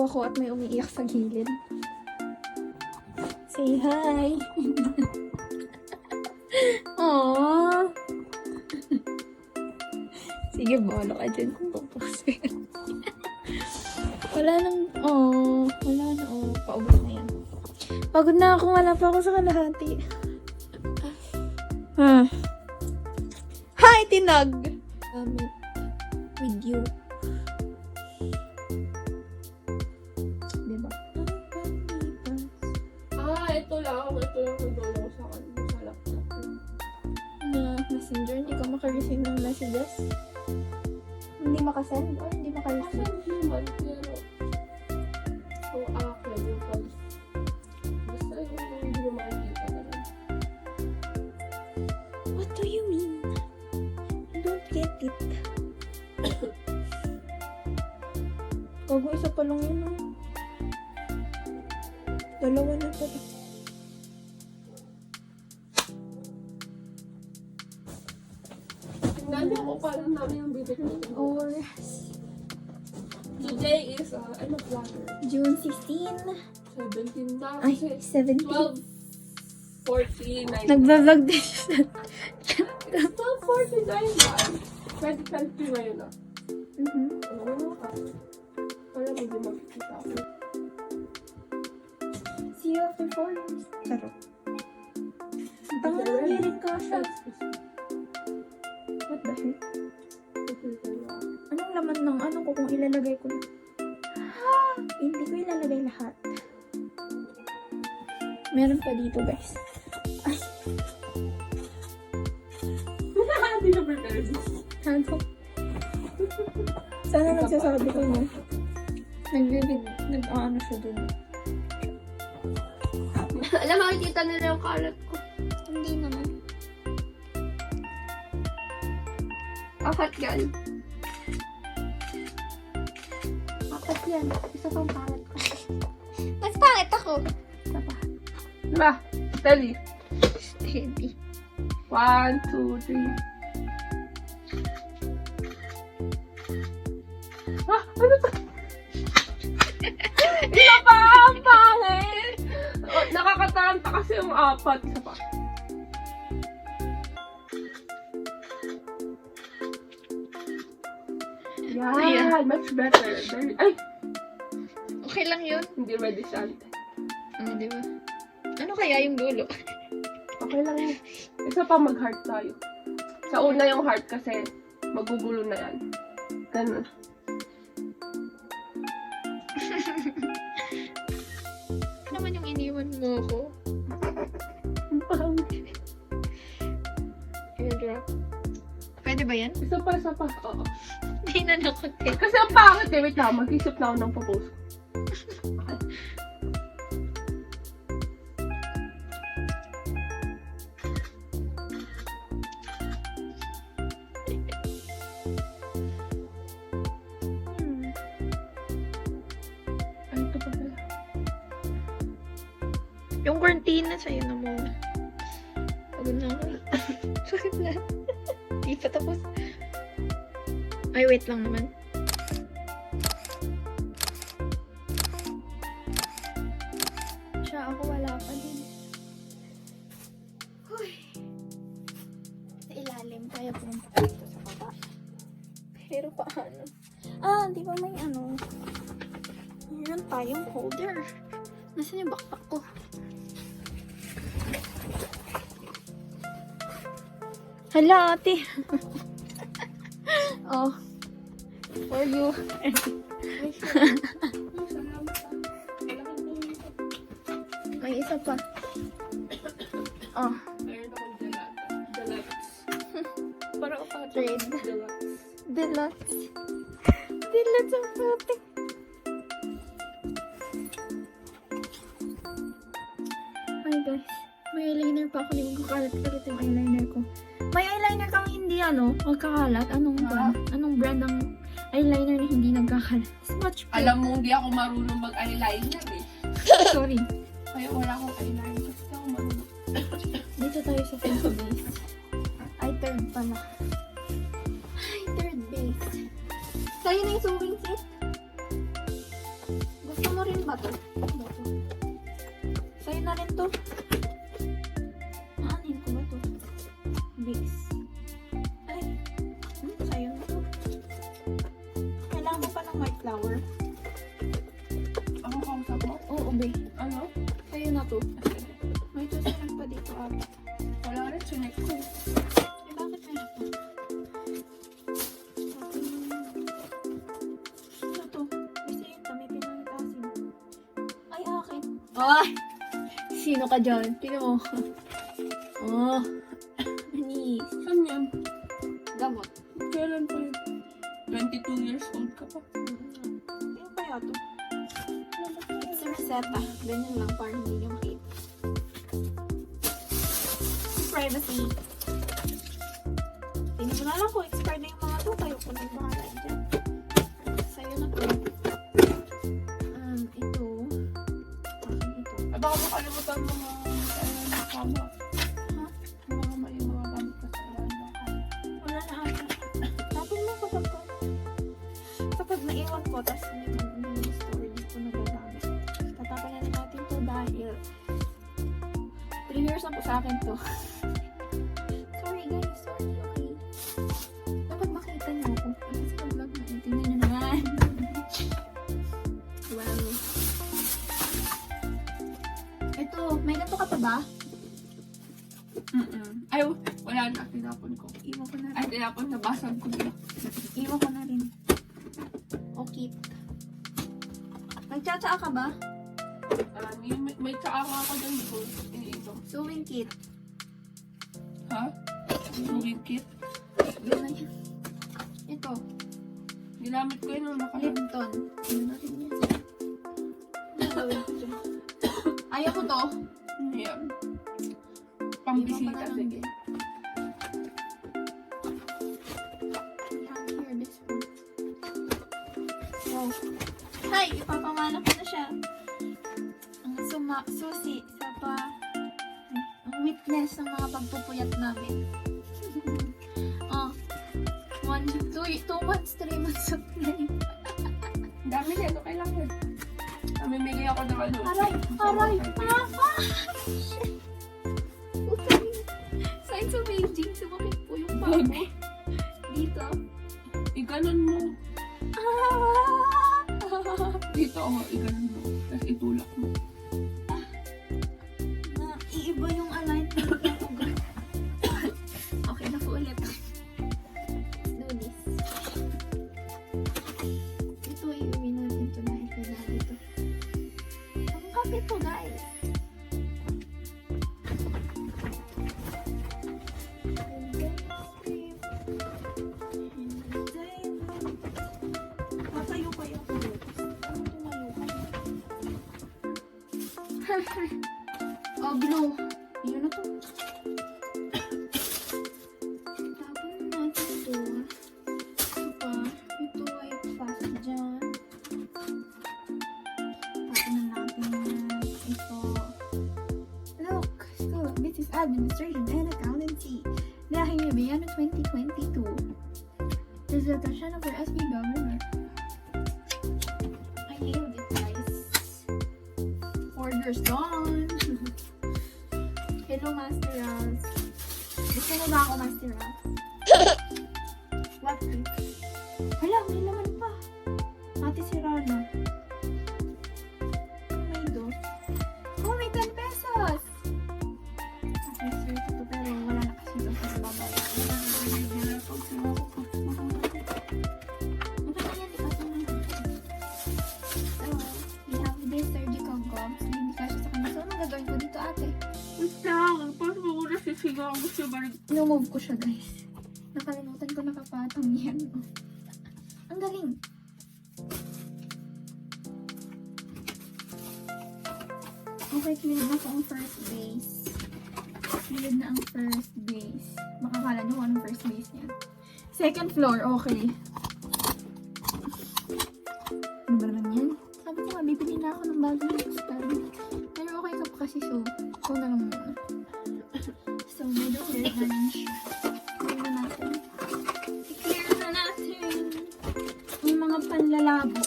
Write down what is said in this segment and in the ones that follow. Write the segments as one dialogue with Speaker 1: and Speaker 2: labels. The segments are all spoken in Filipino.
Speaker 1: Natawa ko at may umiiyak sa gilid. Say hi! Aww! Sige, bolo ka dyan kung pupost ko yan. Wala nang, wala na, paubos na yan. Pagod na ako, wala pa ako sa kalahati. Hi, Tinag! With you. Diba?
Speaker 2: Ito lang nagdolo sa kanya sa laptop.
Speaker 1: Na messenger, hindi ka makareceive ng messages? Hindi makasend or hindi makareceive?
Speaker 2: Kasi naman, pero kung akin yung pag basta yung hindi mo makikita na lang.
Speaker 1: What do you mean? I don't get it. Gago, isa pa lang yun, oh. Dalawa na pala.
Speaker 2: Tingnan niyo kung paano namin yung bibig natin.
Speaker 1: Oras.
Speaker 2: Today is, ano planner?
Speaker 1: June 16.
Speaker 2: 17 na.
Speaker 1: Ay,
Speaker 2: Kasi
Speaker 1: 17.
Speaker 2: 12:49.
Speaker 1: Nagbablog din siya.
Speaker 2: It's 12:49 ba? 2020 ngayon na. Ano ka? Parang hindi magkikita ako.
Speaker 1: See you after 4 years. Charot. Tanga na hirit ka siya. What the heck? Anong laman ng ano ko kung ilalagay ko na? Hindi ko ilalagay lahat. Meron pa dito, guys. Ay,
Speaker 2: Hindi ka prepared.
Speaker 1: ano? Sana nagsasabi ko, no? Nag-ano siya dun.
Speaker 2: Alam, makikita nila yung kalat ko.
Speaker 1: Hindi naman.
Speaker 2: Apat yan.
Speaker 1: Apat yan. Isa pang pangit ko. Mas pangit ako. Isa pa.
Speaker 2: Diba? Steady.
Speaker 1: Steady.
Speaker 2: 1, 2, 3. Ano to? Isa pa! Ang pangit! Nakakataranta kasi yung apat. Isa pa. Yan! Much better. Very, ay!
Speaker 1: Okay lang yun.
Speaker 2: Hindi ready siya.
Speaker 1: Di ba? Ano kaya yung dulo?
Speaker 2: Okay lang yun. Isa pa mag-heart tayo. Sa una yung heart kasi magugulo na yan. Ganun.
Speaker 1: Naman yung iniwan mo ko.
Speaker 2: Ang pangit.
Speaker 1: Airdrop. Pwede ba yan?
Speaker 2: Isa pa, isa pa. Oo.
Speaker 1: Hindi na nakunti.
Speaker 2: Kasi ang pangit eh. Wait lang, mag-isip na ako ng propose ko. Ay, ito pa pala.
Speaker 1: Yung cortina sa'yo na mo. Pagod na ako. Sakit na. Di pa tapos. Ay, wait lang naman. Siya, ako wala pa din. Huy. Sa ilalim, kaya pumunta dito sa baba. Pero paano? Di ba may ano? Meron tayong holder. Nasaan yung backpack ko? Hala, ate. Oh. For you. May isa pa. Oh.
Speaker 2: Meron akong deluxe.
Speaker 1: Para pa trade.
Speaker 2: Deluxe.
Speaker 1: Deluxe. Deluxe ang puti. Hi guys. May eyeliner pa ako. Hindi ko kalat-kalat yung eyeliner ko. May eyeliner kang hindi magkakalat. Anong brand ng eyeliner na hindi nagkakalat? Smudge Pro.
Speaker 2: Alam mo, hindi ako marunong mag-eyeliner eh.
Speaker 1: Sorry.
Speaker 2: Kaya wala akong eyeliner kasi ako marunong.
Speaker 1: Dito tayo sa first base. Ay, third pala. Ay, third base. Sa'yo na yung sewing set? ba to? Ano to? Sa'yo na rin to. Aanin ko ba to? Vicks. Ay. Sa'yo na to. Kailangan mo pa ng white flower.
Speaker 2: Ako kausap mo?
Speaker 1: Oo, be.
Speaker 2: Ano?
Speaker 1: Sa'yo na to. May susunod pa dito, ate.
Speaker 2: Wala rin, sinek ko.
Speaker 1: Eh, bakit meron to? Ano to? Kasi ito, may pinantasin. Ay, akin. Ay! Sino ka dyan? Tingnan mo. Oh. Anis.
Speaker 2: Saan yan?
Speaker 1: Gamot.
Speaker 2: Kailan pa yun? 22 years old ka pa.
Speaker 1: Ano kaya to? It's a reseta. Ganyan lang, para hindi nyo makita. Privacy. Tingnan mo na lang kung expired na yung mga to. Kayo ko nang bahala dyan. Sa'yo na to. Ito. Akin ito.
Speaker 2: Baka makalimutan mo mga kama.
Speaker 1: Ha?
Speaker 2: Mga may mga gamit ka sa ilan ng kama.
Speaker 1: Wala na ata. Tapos mo kapag ko. Kapag naiwan ko, tapos may storage ko na gagamit. Tatapalan na natin to dahil 3 years na po sa akin to. Sorry guys, sorry, okay. Dapat makita niyo ako. Kasi sa vlog na, tingnan niyo naman. Well. Ito, may ganito ka pa ba?
Speaker 2: Ay, wala na. Tinapon ko.
Speaker 1: Iwan ko na
Speaker 2: Ay,
Speaker 1: rin.
Speaker 2: tinapon na. Basag ko na.
Speaker 1: Iwan ko na rin. Okay. Nagtsatsaa ka ba?
Speaker 2: May tsaa nga ako dyan ko. Iniinom.
Speaker 1: Sewing kit.
Speaker 2: Ha? Sewing kit?
Speaker 1: Yun na yan. Ito.
Speaker 2: Ginamit ko yun nung nakaraan.
Speaker 1: Lipton. Yun na rin yan. Nasawin ko dyan. Ayaw ko to.
Speaker 2: Yan. Pambisita.
Speaker 1: Iwan ko na lang
Speaker 2: Sige.
Speaker 1: din. We have here this one. Wow. Hi! Ipapamana ko na siya. Ang susi sa ang witness ng mga pagpupuyat namin. Oh. 2 months, 3 months of play.
Speaker 2: Dami niya. Ito kailangan. Namimigay ako ng ano.
Speaker 1: Aray! Aray! Signs of aging. Sumakit po yung paa mo. Dito.
Speaker 2: Iganon mo.
Speaker 1: Ah!
Speaker 2: Dito ako. Iganon mo. Tapos itulak mo.
Speaker 1: Iiba yung alignment ng ugat. Okay na po ulit. Let's do this. Ito, iuwi natin ito dahil kailangan ito. Ang kapit po, guys. Matayo kayo po. Ano tumayo ka? Oh, blue. Yun na to. Tapon natin ito. Ito pa. Ito ay pasok dyan. Tapon na natin yan. Ito. Look. So, this is administration and accountancy. Dahil Bibiano 2022. Presentation of our SB governor. I nailed it, guys. Orders done. Hello, Master Raz. Gusto mo ba ako, Master Raz? What? Hala, may laman pa. Ate si Rana. May do. Oh, may 10 pesos! Okay, sir, ito pero wala na kasi ito sa babay. Okay na yan, ipasa mo na. So, we have this surgical gloves. Hindi kasi sa kanya. So, anong gagawin ko dito, ate?
Speaker 2: Wait lang. Paano mo muna sisigaw? Gusto ba rin?
Speaker 1: Numove ko siya, guys. Nakalimutan ko nakapatong yan. Ang galing. Okay, cleared na po ang first base. Cleared na ang first base. Makakala niyo kung anong first base niya. Second floor, okay. Ano ba naman yan? Sabi ko nga, bibili na ako ng bagong stand. Pero okay ka pa kasi, so, ito na lang muna. So, medyo clear na lang siya. Clear na natin. I-clear na natin yung mga panlalabo.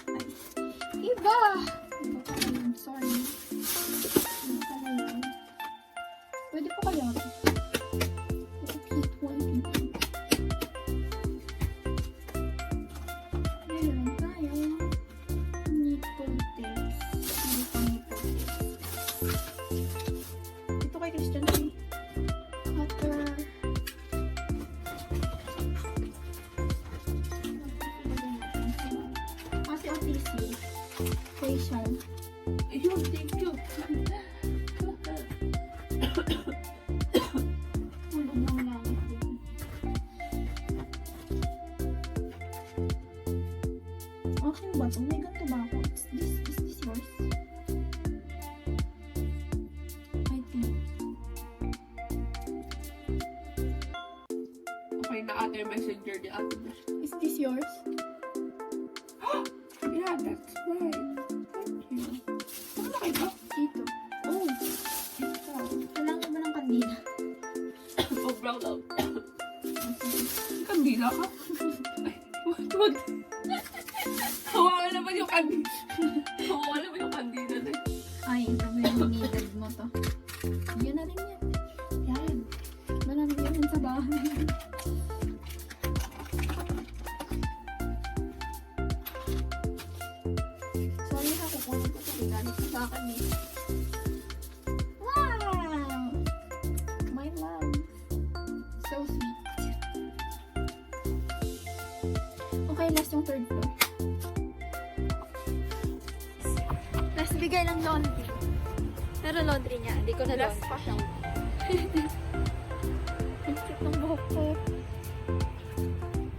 Speaker 1: Ay. Diba? Facial.
Speaker 2: Ayun, thank you.
Speaker 1: Tulog ng langit. Okay ba ito? May ganito ba ako? Is this yours? I think.
Speaker 2: Okay na ate, messenger ni ate.
Speaker 1: Is this yours?
Speaker 2: Yeah, that's right. Thank you. Saan na kayo?
Speaker 1: Dito. Oh,
Speaker 2: Ito.
Speaker 1: kailangan ba ng kandila?
Speaker 2: Sobrang loud. Kandila ka? Ay, wag. Hawakan naman yung kandila. Hawakan naman yung kandila na.
Speaker 1: Ay, sabi mo needed mo to. Yun na rin yan. Yan. Malamig yan sa bahay. Sorry ha, kukunin ko ito. Galit ko sa akin eh. Wow! My love. So sweet. Okay, last yung third floor. Last bigay ng laundry. Pero laundry niya, hindi ko na
Speaker 2: Last
Speaker 1: laundry.
Speaker 2: pa siyang.
Speaker 1: Ang cute ng buhok ko.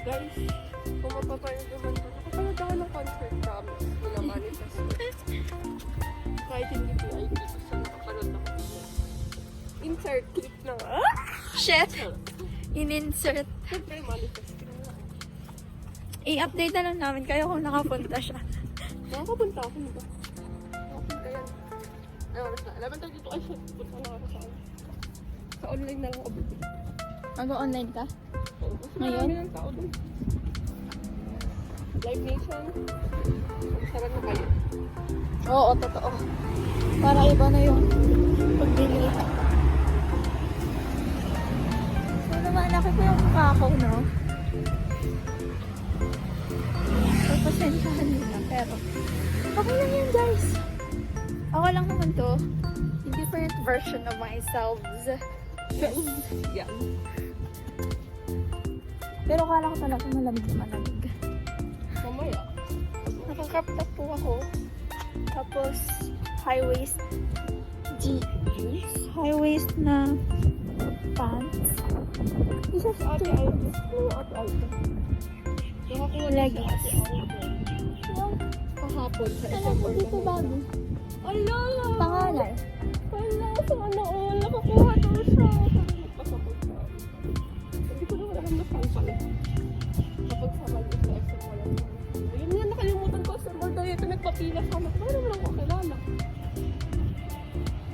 Speaker 2: Guys, kung mapapanood naman ko, nakapanood ako ng concert promise. Wala manifest. Kahit hindi VIP, gusto nakapanood ako. Insert clip na nga.
Speaker 1: Shit! In-insert.
Speaker 2: Siyempre, manifest.
Speaker 1: I-update na lang namin kayo kung nakapunta siya.
Speaker 2: Nakakapunta ako nito. Nakapunta yan. Ay, oras na. 11:32 ay shit. Punta na ako sa sa online na lang ako bibili.
Speaker 1: Mag-online ka?
Speaker 2: Oo, kasi
Speaker 1: Ngayon?
Speaker 2: marami ng tao dun. Live Nation. Sarap na kayo.
Speaker 1: Oo, totoo. Para iba na yung pagbili. So naman, laki ko yung mukha ko, no? So, pasensyahan nila, pero okay lang yan, guys. Ako lang naman to. A different version of myself.
Speaker 2: Yan.
Speaker 1: Pero kala ko talaga malamig na malamig.
Speaker 2: Mamaya.
Speaker 1: Naka-crop top po ako. Tapos, high waist jeans. High waist na pants. Isa sa
Speaker 2: Ate Aldo. Oo, Ate Aldo. Nakakuha na si
Speaker 1: Leggings.
Speaker 2: Ate Aldo. Kahapon sa
Speaker 1: Alam ko dito bago.
Speaker 2: Ala!
Speaker 1: Pangalan.
Speaker 2: Ala, sana all. Nakakuha daw siya. Nagpasapot siya. Hindi ko naman alam na saan pala. Kapag sa Maldives na extra wala na. Ayun nga, nakalimutan ko sa Maldives. Ito nagpapila sa anak. Paano naman ako kakilala?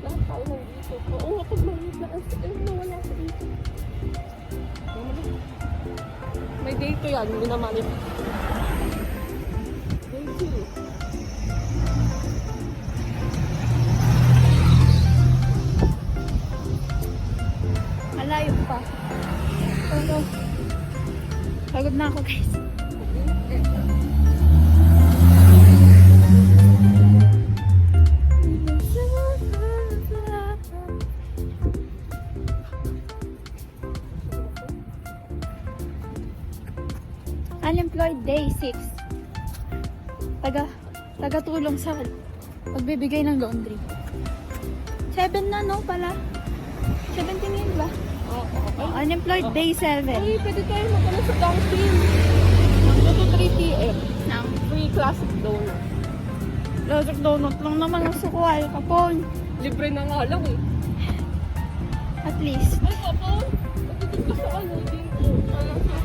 Speaker 2: Lahat tayo nandito. Oo nga, pag maliit na kasi, ayun na wala sa dito. May day to yan, hindi naman ito. Day 2.
Speaker 1: Malayo pa. Pero, pagod na ako, guys. Unemployed day 6. Taga-tulong sa pagbibigay ng laundry. 7 na, no, pala. 17 yun ba?
Speaker 2: Oo.
Speaker 1: Unemployed day 7.
Speaker 2: Ay, pwede tayo magkano sa Dunkin. 2 to 3 p.m.
Speaker 1: Nang
Speaker 2: Free classic donut.
Speaker 1: Logic donut lang naman ang sukuha. Kapon.
Speaker 2: Libre na nga lang eh.
Speaker 1: At least.
Speaker 2: Ay, kapon! Nagtitig ka sa ano dito. Alam ko.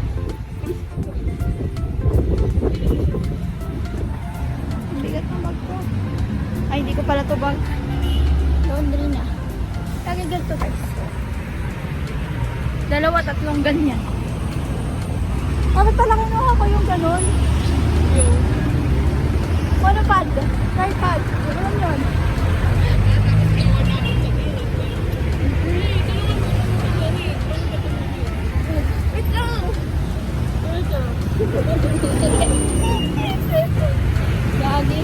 Speaker 1: Ang bigat ng bag ko. Ay, hindi ko pala to bag. Laundry na. Lagi ganito, guys. 2-3 ganyan. Bakit pala kinuha ko yung ganon?
Speaker 2: Yung
Speaker 1: Ano pad? Tripod. Alam yun.
Speaker 2: wait lang! Wait lang.
Speaker 1: Lagi.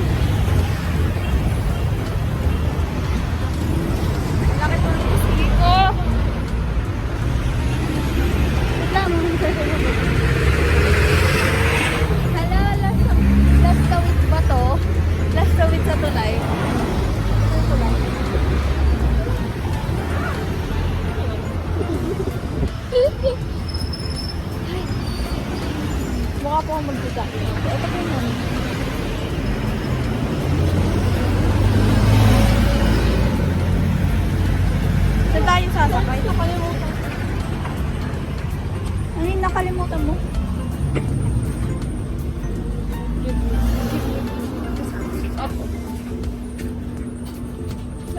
Speaker 1: Laki to ng sige ko. Wait lang. Hala, last week ba to? Last
Speaker 2: ako.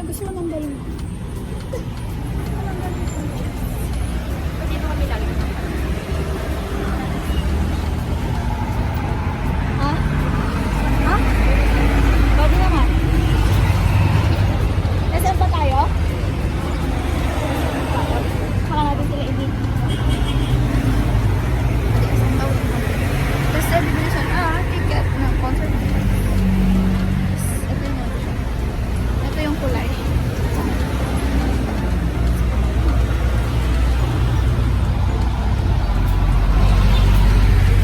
Speaker 1: Gusto mo ng balon? Dito kami lagi. Ha? Ha? Pwede naman. Nasaan pa tayo? Saka natin sila i-meet. Tapos sabi ko siya, ticket ng concert. Ito yung ano siya. Ito yung kulay.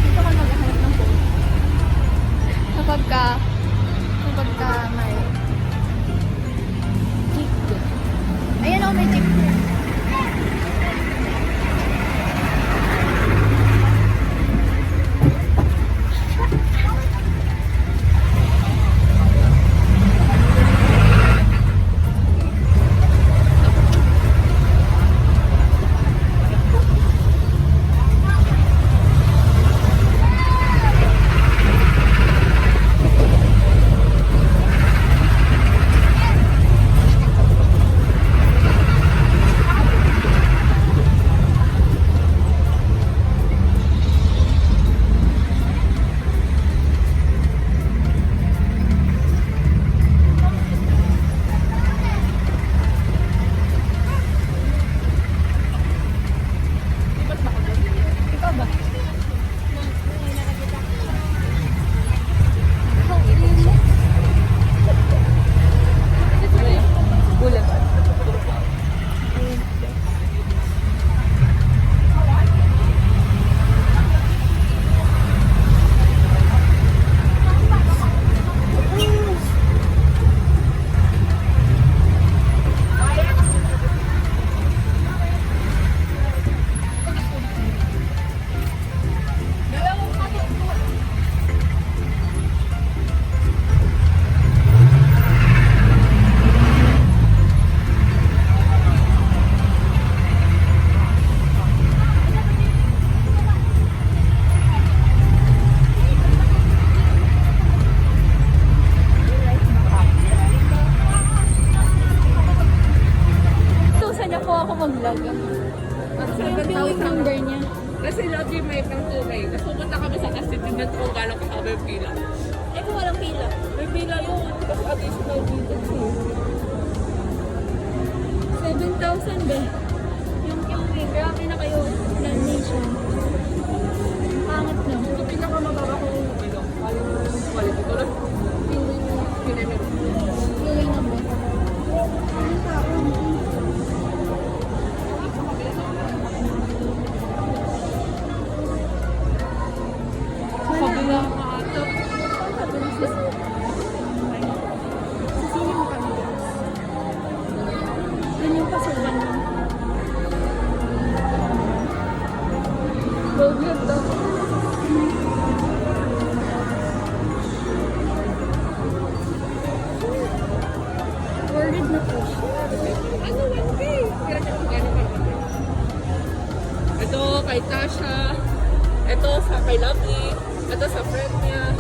Speaker 1: Dito ka maghahanap ng phone. Kapag ka may jeep. Ayan o, may jeep. Ikaw ba? Boulevard. Saan niya po ako mag-vlog? So yung viewing number niya.
Speaker 2: Kasi lagi may pang tunay. Tapos pupunta kami sa Casitingan kung gano'ng kahaba yung pila.
Speaker 1: Eh kung walang pila.
Speaker 2: May pila yun. Kasi additional dito siya.
Speaker 1: 7,000 ba? Yung grabe na kayo. Nation. Ang pangat na.
Speaker 2: Ito pinakamababa ko yung quality. Tulad pinamit.
Speaker 1: Viewing number. Ang tao.
Speaker 2: Kabila ka ata.
Speaker 1: Sisili mo kami guys. Yun yung pasulan mo.
Speaker 2: Boglet daw.
Speaker 1: Worded na po siya.
Speaker 2: Ano 1K? Kaya siya kung gano'n pa naman. Ito kay Tasha. Ito sa kay Lovely. Ito sa friend niya.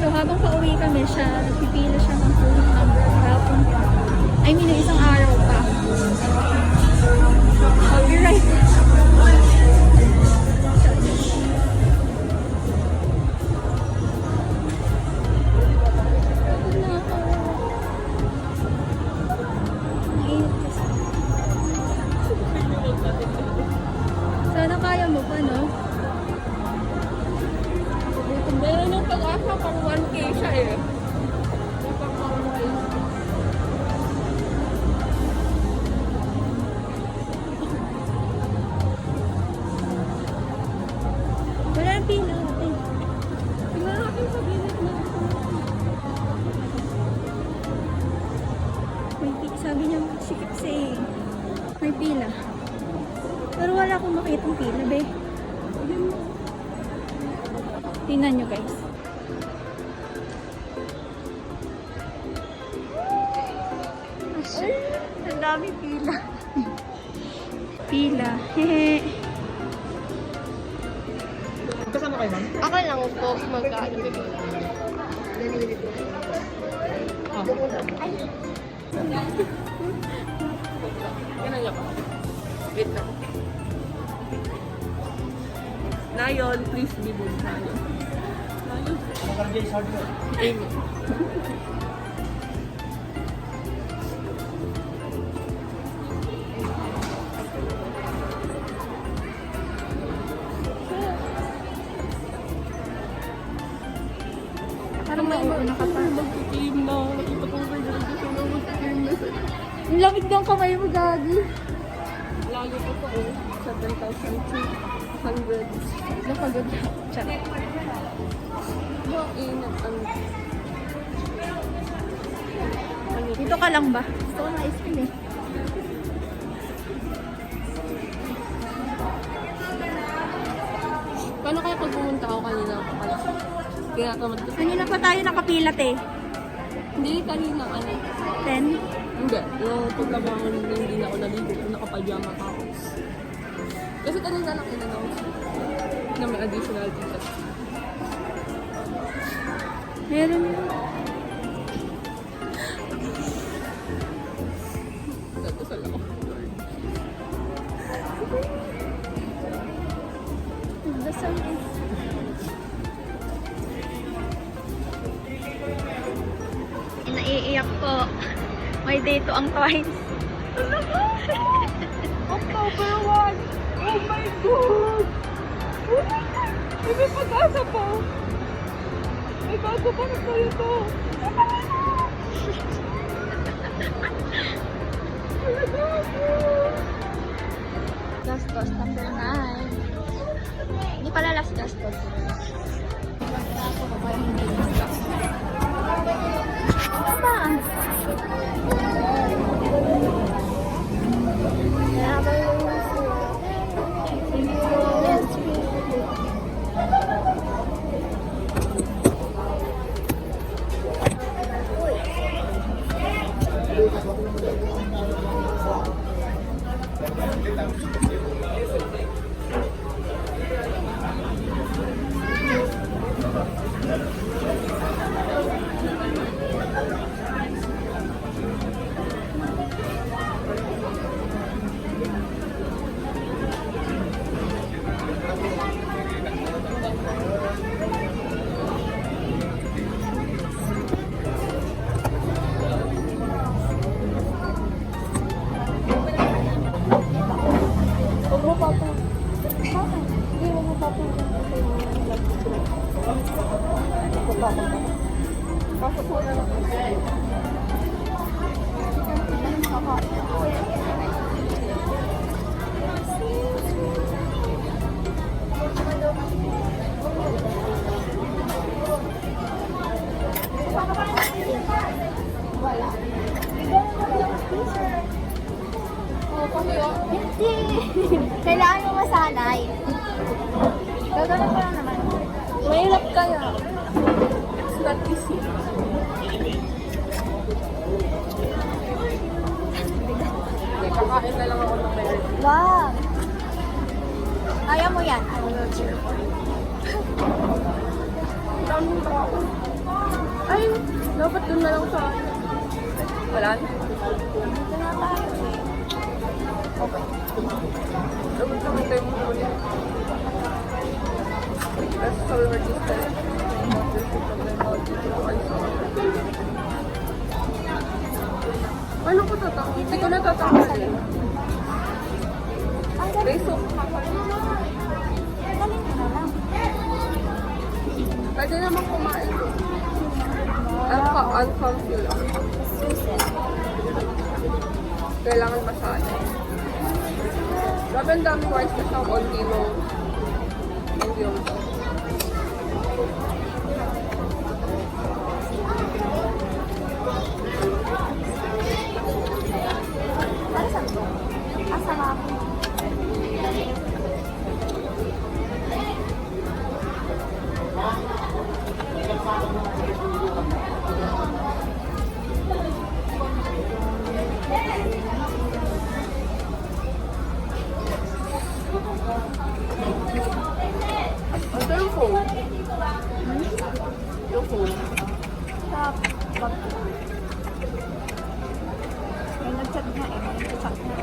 Speaker 1: So habang pauwi kami siya, nagpipila siya ng phone number hapon pa. I mean, yung isang araw pa. I'll be right back. Pagod na ako. Mainit kasi. Sana kaya mo pa, no?
Speaker 2: Meron yung pag-asa pang 1K siya eh. Yung pang 1K.
Speaker 1: Wala ang pila natin.
Speaker 2: Tingnan natin sa gilid na.
Speaker 1: Sabi niya, sikip si may pila. Pero wala akong makitang pila, be. Tingnan nyo, guys. Ang dami pila. Pila. Hehe.
Speaker 2: Kasama kayo, ma'am?
Speaker 3: Ako lang po mag-ano.
Speaker 2: all, please be good tayo. Amen.
Speaker 1: Parang may una ka pa.
Speaker 2: Magkiklaim na. Nakita ko ba yung gusto na magkiklaim na sila.
Speaker 1: Ang lamig ng kamay mo, Gagi.
Speaker 2: Lalo ko po, 7,200.
Speaker 1: Napagod na. Charot.
Speaker 2: Ingat ang...
Speaker 1: Dito ka lang ba? Gusto ko na ice cream eh.
Speaker 2: Paano kaya pag pumunta ako kanina ako pala? Tinatamad ko.
Speaker 1: Kanina pa tayo nakapilat eh.
Speaker 2: Hindi, kanina ano.
Speaker 1: 10?
Speaker 2: Hindi. Yung pagkabangon hindi na ako naligo. Nakapajama pa ako. Kasi kanina lang in-announce na may additional tickets.
Speaker 1: Meron yun.
Speaker 2: Nagdasal ako.
Speaker 1: The sun is... Naiiyak po. May date ang twice.
Speaker 2: October 1! Oh my God! Oh my God! May pag-asa po! May bago pa na tayo to!
Speaker 1: Gastos number 9. Hindi pala last gastos. Ano ba?
Speaker 2: Huwag mo papa. Bakit? Hindi, huwag mo papa. Pasok mo na lang.
Speaker 1: Wala. Hindi. Kailangan mo masanay. Gagawin ko lang naman.
Speaker 2: Mahirap kaya. It's not easy. Kakain na lang ako ng meron.
Speaker 1: Wow. Kaya mo yan. I will cheer for you.
Speaker 2: Daming tao. Ay, dapat dun na lang sa... Wala na.
Speaker 1: Dito na tayo eh.
Speaker 2: Okay. Dapat naman tayo mo ulit. Let's solve our distance. Ano ko tatawag? Hindi ko natatawagin.
Speaker 1: Ang galing.
Speaker 2: Beso.
Speaker 1: Galing ka na lang.
Speaker 2: Pwede naman kumain. Uncomfy lang.
Speaker 1: Susit.
Speaker 2: Kailangan masahe. Grabe ang dami rice na siyang 1 kilo. Ang yun.
Speaker 1: Para saan to? Asa nga ako?
Speaker 2: Ito yung phone. Yung phone.
Speaker 1: Sa bag. May nag-chat nga eh. May nag-chat nga.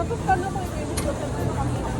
Speaker 2: Tapos paano ko i-edit ko? Tapos nakakita.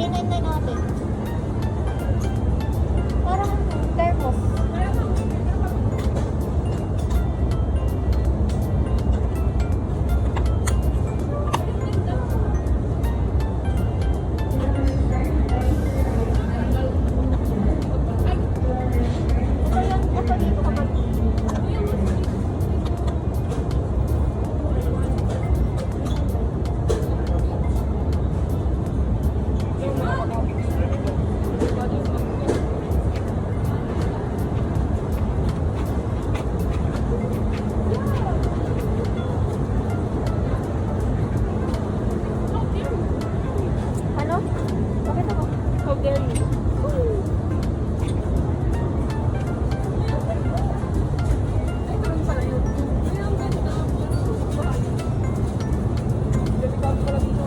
Speaker 1: Hinay natin. Parang termos. Ito yan, ito dito kapag ano? Bakit ako?
Speaker 2: How dare you? Ay, ganun pala yun. Ay, ang ganda. Delikado pala dito.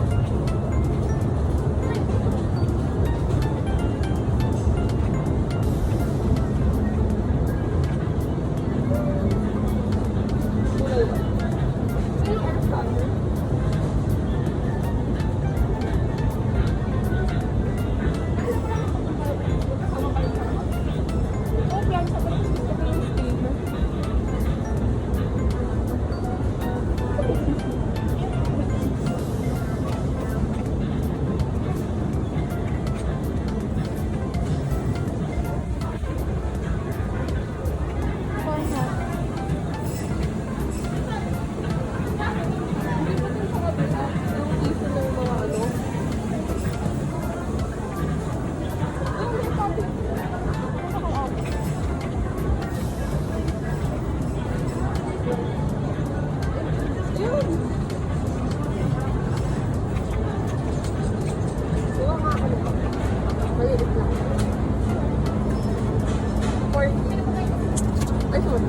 Speaker 2: Kulay ba? Sino ang standard? Oh, plan sa pala. Ito yung steamer.
Speaker 1: Why not?
Speaker 2: Hindi ba dun sa kabila? Yung isa ng mga ano? Oh, may topic.
Speaker 1: Ano kay ate?
Speaker 2: Yun. Diba nga ano pa? Maliit lang. 40. Ay, sorry.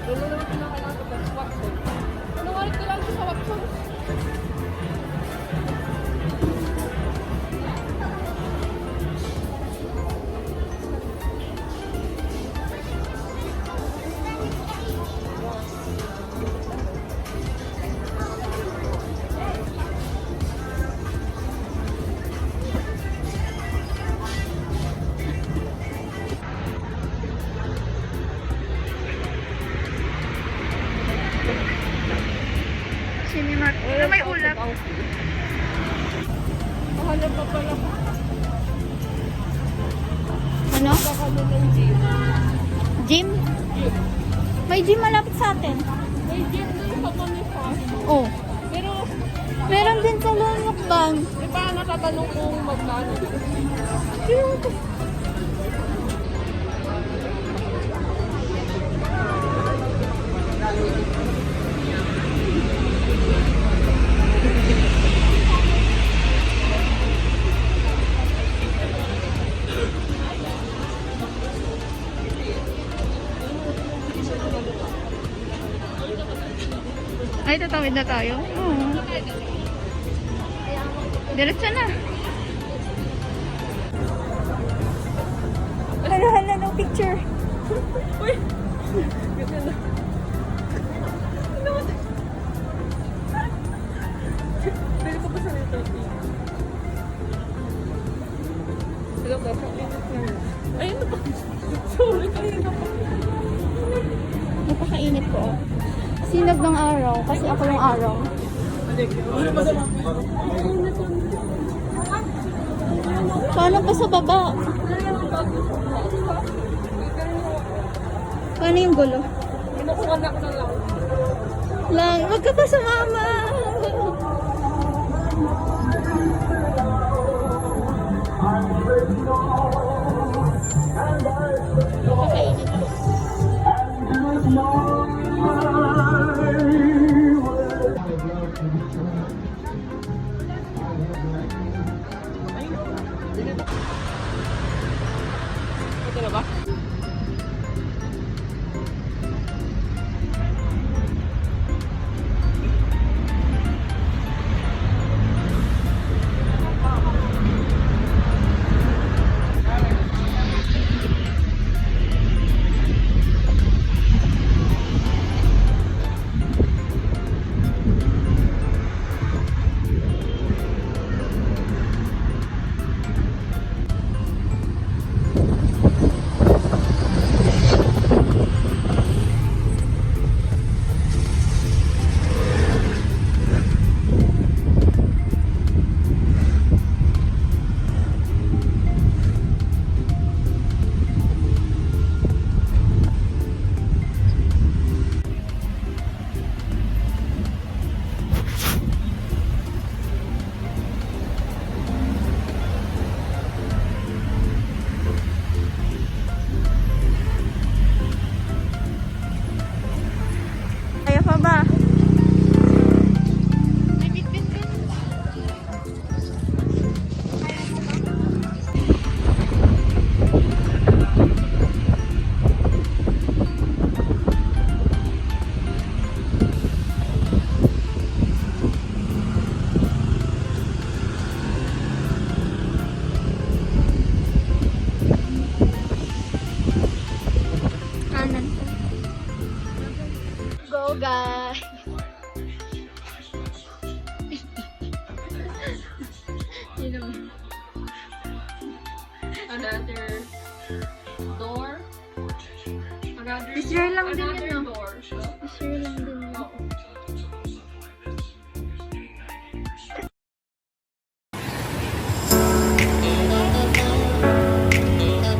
Speaker 2: Ano naman kinakailangan ko sa Watson? Ano nga rin kailangan ko sa Watson?
Speaker 1: Cinemark. Ano may ulap?
Speaker 2: Mahanap pa pala ko.
Speaker 1: Ano?
Speaker 2: Baka mo ng gym.
Speaker 1: Gym? May gym malapit sa atin.
Speaker 2: May gym dun sa Bonifacio.
Speaker 1: Oh.
Speaker 2: Pero,
Speaker 1: Meron din sa Lunokban.
Speaker 2: di ba natatanong kung magkano?
Speaker 1: Ay, tatawid na tayo. Oo. Diretso na. Hala, no picture.
Speaker 2: Uy! Ganda na. Pwede ko pa sa nito. Hello, Beka. Ay, ano ba? Sorry, kanina pa.
Speaker 1: Napakainit ko. Oh. Sinag ng araw kasi ako yung araw. Paano pa sa baba? Paano yung gulo?
Speaker 2: Kinukuha na ko na lang.
Speaker 1: Lang, wag ka pa sumama. Napakainit ko.
Speaker 2: Another door. Another
Speaker 1: This year lang din